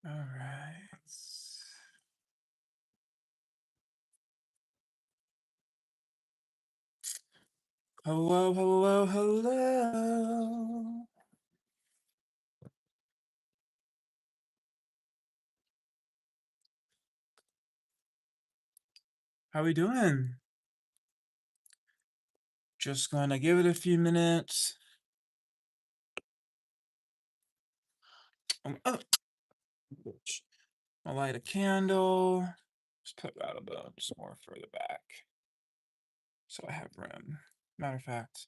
All right. Hello, hello, hello. How we doing? Just gonna give it a few minutes. Oh, I'll light a candle. Just put Rattle Bones more further back so I have room. Matter of fact,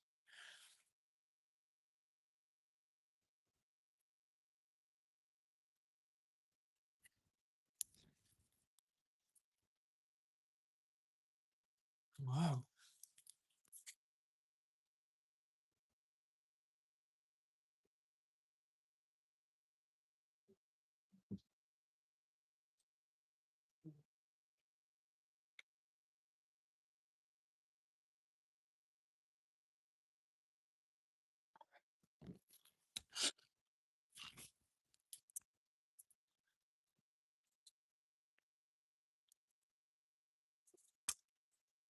wow.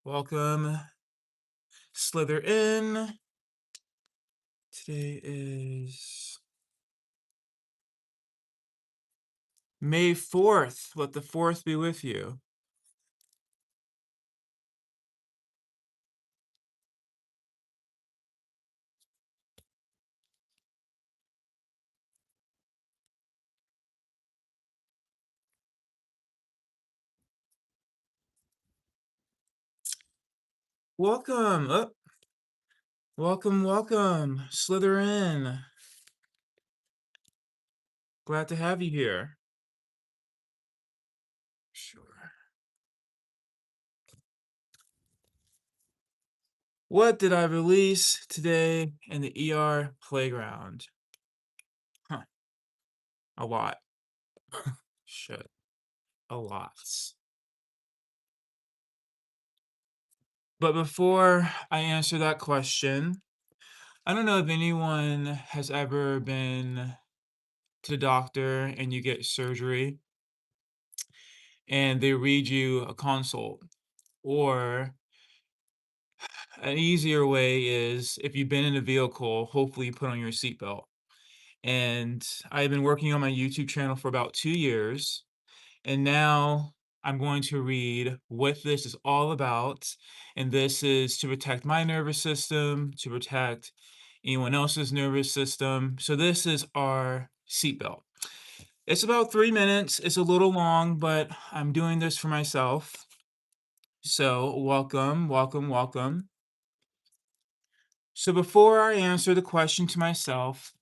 Welcome. Slither in. Today is May 4th. Let the 4th be with you. Welcome. Welcome, welcome. Slither in. Glad to have you here. Sure. What did I release today in the ER playground? Huh, a lot. Shit, a lot. But before I answer that question, I don't know if anyone has ever been to the doctor and you get surgery and they read you a consult. Or an easier way is if you've been in a vehicle, hopefully you put on your seatbelt. And I've been working on my YouTube channel for about 2 years. And now I'm going to read what this is all about. And this is to protect my nervous system, to protect anyone else's nervous system. So this is our seatbelt. It's about 3 minutes. It's a little long, but I'm doing this for myself. So welcome, welcome, welcome. So before I answer the question to myself,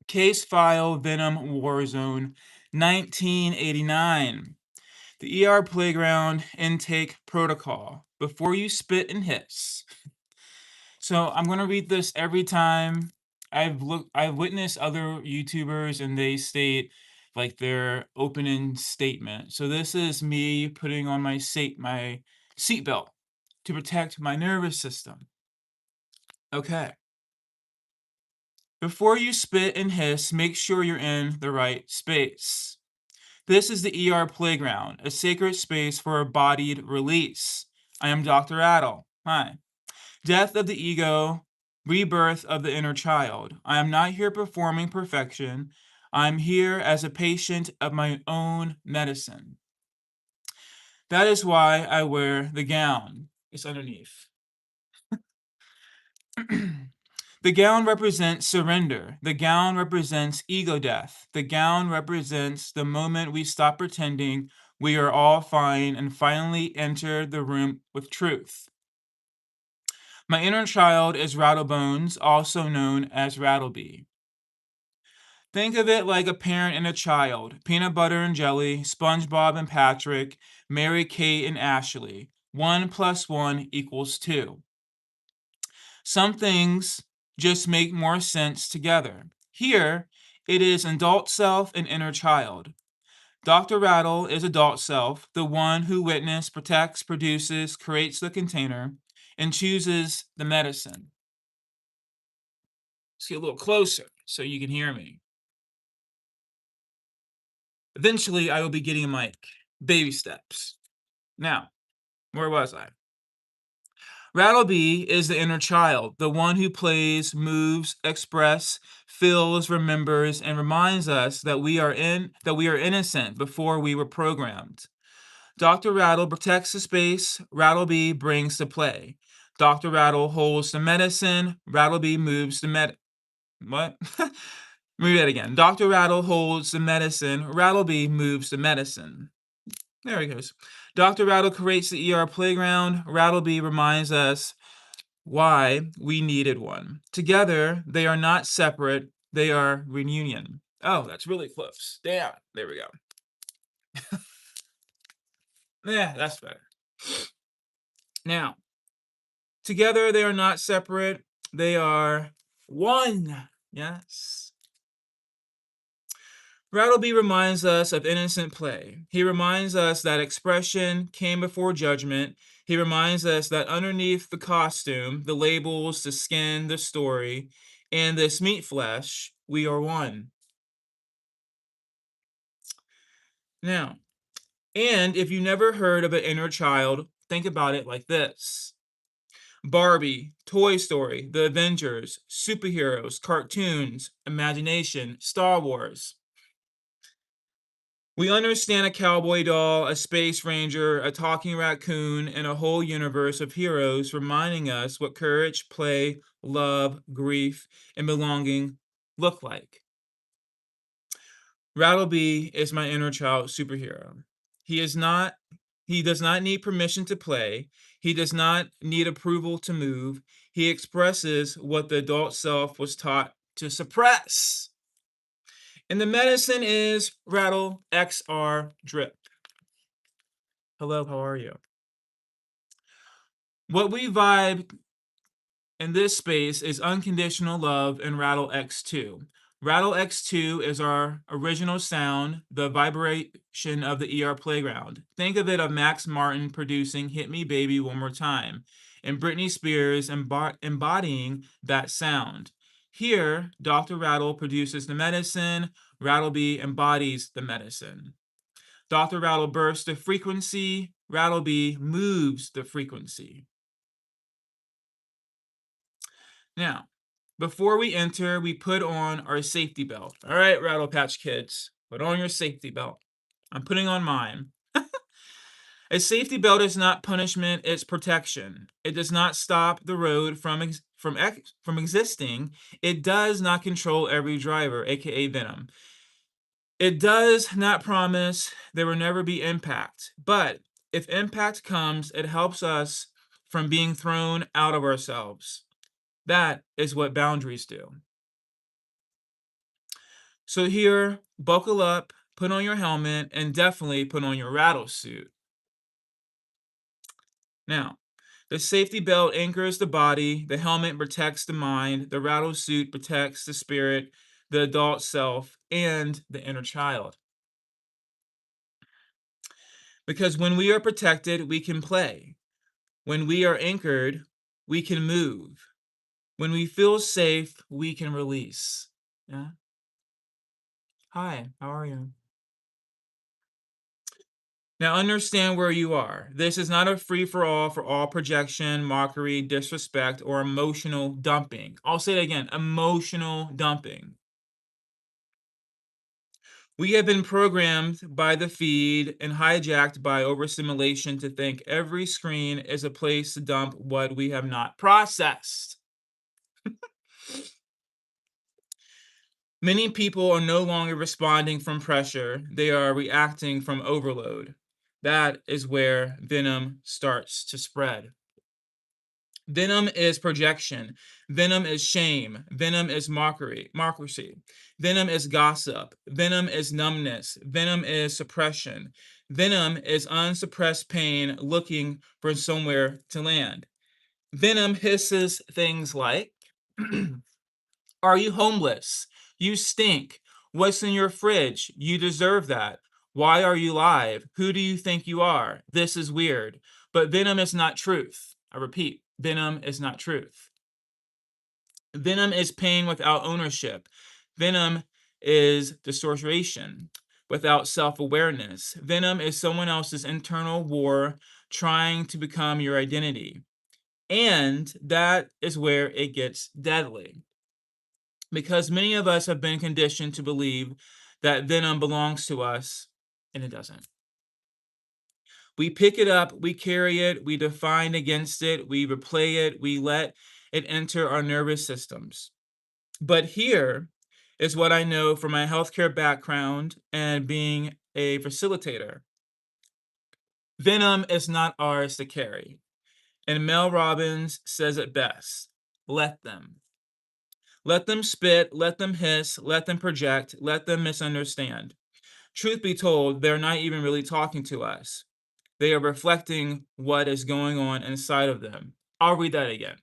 case file Venom Warzone 1989. The ER Playground Intake Protocol. Before you spit and hiss. So I'm gonna read this every time. I've witnessed other YouTubers and they state like their opening statement. So this is me putting on my seatbelt to protect my nervous system. Okay. Before you spit and hiss, make sure you're in the right space. This is the ER Playground, a sacred space for a bodied release. I am Dr. Adel. Hi. Death of the ego, rebirth of the inner child. I am not here performing perfection. I'm here as a patient of my own medicine. That is why I wear the gown. It's underneath. The gown represents surrender. The gown represents ego death. The gown represents the moment we stop pretending we are all fine and finally enter the room with truth. My inner child is Rattlebones, also known as Rattlebee. Think of it like a parent and a child, peanut butter and jelly, SpongeBob and Patrick, Mary Kate and Ashley. 1 + 1 = 2. Some things just make more sense together. Here, it is adult self and inner child. Dr. Rattle is adult self, the one who witnesses, protects, produces, creates the container, and chooses the medicine. Let's get a little closer so you can hear me. Eventually, I will be getting a mic. Baby steps. Now, where was I? Rattleby is the inner child, the one who plays, moves, express, feels, remembers, and reminds us that we are innocent before we were programmed. Dr. Rattle protects the space Rattleby brings to play. Dr. Rattle holds the medicine, Rattleby moves the what? Read that again. Dr. Rattle holds the medicine, Rattleby moves the medicine. There he goes. Dr. Rattle creates the ER playground, Rattleby reminds us why we needed one. Together, they are not separate, they are reunion. Oh, that's really close. Damn. There we go. Yeah, that's better. Now, together they are not separate, they are one. Yes. Rattleby reminds us of innocent play. He reminds us that expression came before judgment. He reminds us that underneath the costume, the labels, the skin, the story, and this meat flesh, we are one. Now, and if you never heard of an inner child, think about it like this: Barbie, Toy Story, The Avengers, superheroes, cartoons, imagination, Star Wars. We understand a cowboy doll, a space ranger, a talking raccoon, and a whole universe of heroes reminding us what courage, play, love, grief, and belonging look like. Rattleby is my inner child superhero. He is not he does not need permission to play. He does not need approval to move. He expresses what the adult self was taught to suppress. And the medicine is Rattle XR Drip. Hello, how are you? What we vibe in this space is Unconditional Love and Rattle X2. Rattle X2 is our original sound, the vibration of the ER playground. Think of it of Max Martin producing Hit Me Baby One More Time, and Britney Spears embodying that sound. Here, Dr. Rattle produces the medicine, Rattleby embodies the medicine. Dr. Rattle bursts the frequency, Rattleby moves the frequency. Now, before we enter, we put on our safety belt. All right, Rattle Patch Kids, put on your safety belt. I'm putting on mine. A safety belt is not punishment, it's protection. It does not stop the road from existing. It does not control every driver, aka Venom. It does not promise there will never be impact. But if impact comes, it helps us from being thrown out of ourselves. That is what boundaries do. So here, buckle up, put on your helmet, and definitely put on your rattle suit. Now, the safety belt anchors the body, the helmet protects the mind, the rattle suit protects the spirit, the adult self, and the inner child. Because when we are protected, we can play. When we are anchored, we can move. When we feel safe, we can release. Yeah. Hi, how are you? Now understand where you are. This is not a free for all projection, mockery, disrespect, or emotional dumping. I'll say it again, emotional dumping. We have been programmed by the feed and hijacked by overstimulation to think every screen is a place to dump what we have not processed. Many people are no longer responding from pressure, they are reacting from overload. That is where venom starts to spread. Venom is projection. Venom is shame. Venom is mockery. Venom is gossip. Venom is numbness. Venom is suppression. Venom is unsuppressed pain looking for somewhere to land. Venom hisses things like, are you homeless? You stink. What's in your fridge? You deserve that. Why are you alive? Who do you think you are? This is weird. But venom is not truth. I repeat, venom is not truth. Venom is pain without ownership. Venom is distortion. without self-awareness. Venom is someone else's internal war trying to become your identity. And that is where it gets deadly. Because many of us have been conditioned to believe that venom belongs to us, and it doesn't. We pick it up, we carry it, we define against it, we replay it, we let it enter our nervous systems. But here is what I know from my healthcare background and being a facilitator. Venom is not ours to carry. And Mel Robbins says it best: let them. Let them spit, let them hiss, let them project, let them misunderstand. Truth be told, they're not even really talking to us. They are reflecting what is going on inside of them. I'll read that again.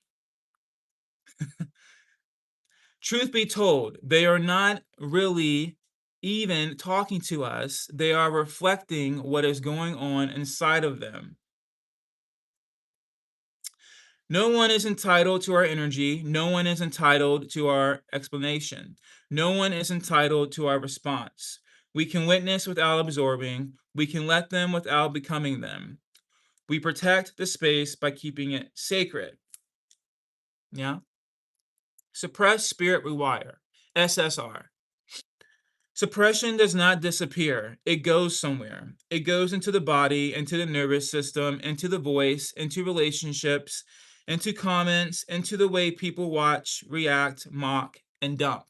Truth be told, they are not really even talking to us. They are reflecting what is going on inside of them. No one is entitled to our energy. No one is entitled to our explanation. No one is entitled to our response. We can witness without absorbing. We can let them without becoming them. We protect the space by keeping it sacred. Yeah? Suppress, spirit, rewire. SSR. Suppression does not disappear. It goes somewhere. It goes into the body, into the nervous system, into the voice, into relationships, into comments, into the way people watch, react, mock, and dump.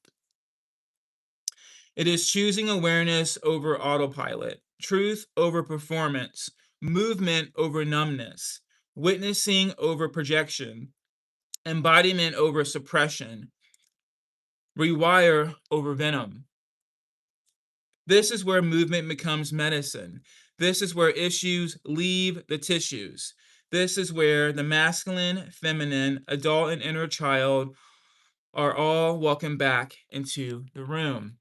It is choosing awareness over autopilot, truth over performance, movement over numbness, witnessing over projection, embodiment over suppression, rewire over venom. This is where movement becomes medicine. This is where issues leave the tissues. This is where the masculine, feminine, adult, and inner child are all welcome back into the room.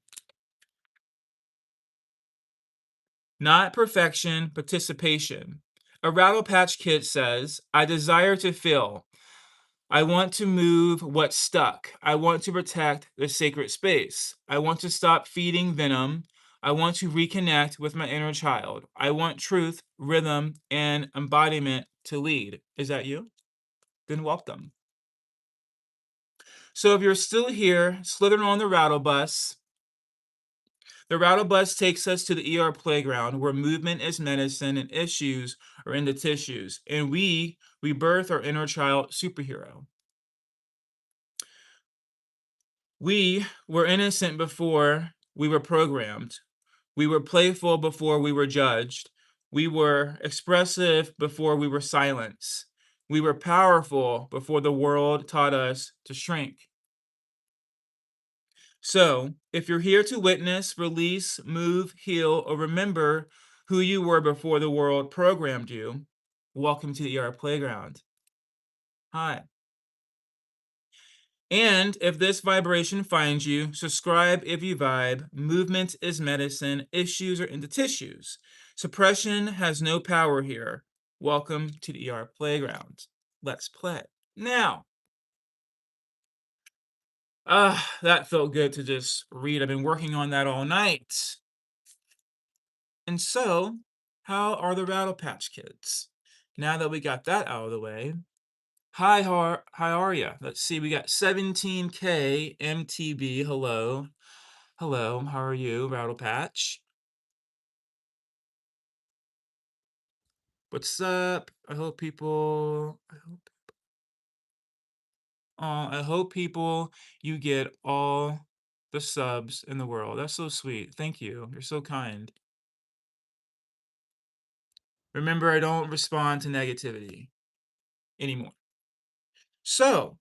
Not perfection, participation. A Rattle Patch Kid says, I desire to feel. I want to move what's stuck. I want to protect the sacred space. I want to stop feeding venom. I want to reconnect with my inner child. I want truth, rhythm, and embodiment to lead. Is that you? Then welcome. So if you're still here, slithering on the rattle bus takes us to the ER playground where movement is medicine and issues are in the tissues. And we rebirth our inner child superhero. We were innocent before we were programmed. We were playful before we were judged. We were expressive before we were silenced. We were powerful before the world taught us to shrink. So, if you're here to witness, release, move, heal, or remember who you were before the world programmed you, welcome to the ER Playground. Hi. And if this vibration finds you, subscribe if you vibe. Movement is medicine. Issues are in the tissues. Suppression has no power here. Welcome to the ER Playground. Let's play. Now, that felt good to just read. I've been working on that all night. And so, how are the Rattle Patch Kids? Now that we got that out of the way, hi, how are ya? Let's see, we got 17K MTB. Hello. Hello, how are you, Rattle Patch? What's up? I hope people you get all the subs in the world. That's so sweet. Thank you. You're so kind. Remember, I don't respond to negativity anymore. So,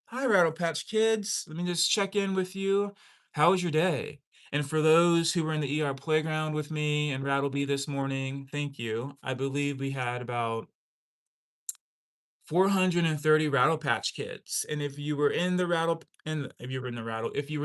hi, Rattle Patch Kids. Let me just check in with you. How was your day? And for those who were in the ER playground with me and Rattlebee this morning, thank you. I believe we had about 430 Rattle Patch Kids. And if you were in the rattle, if you were in the rattle, if you were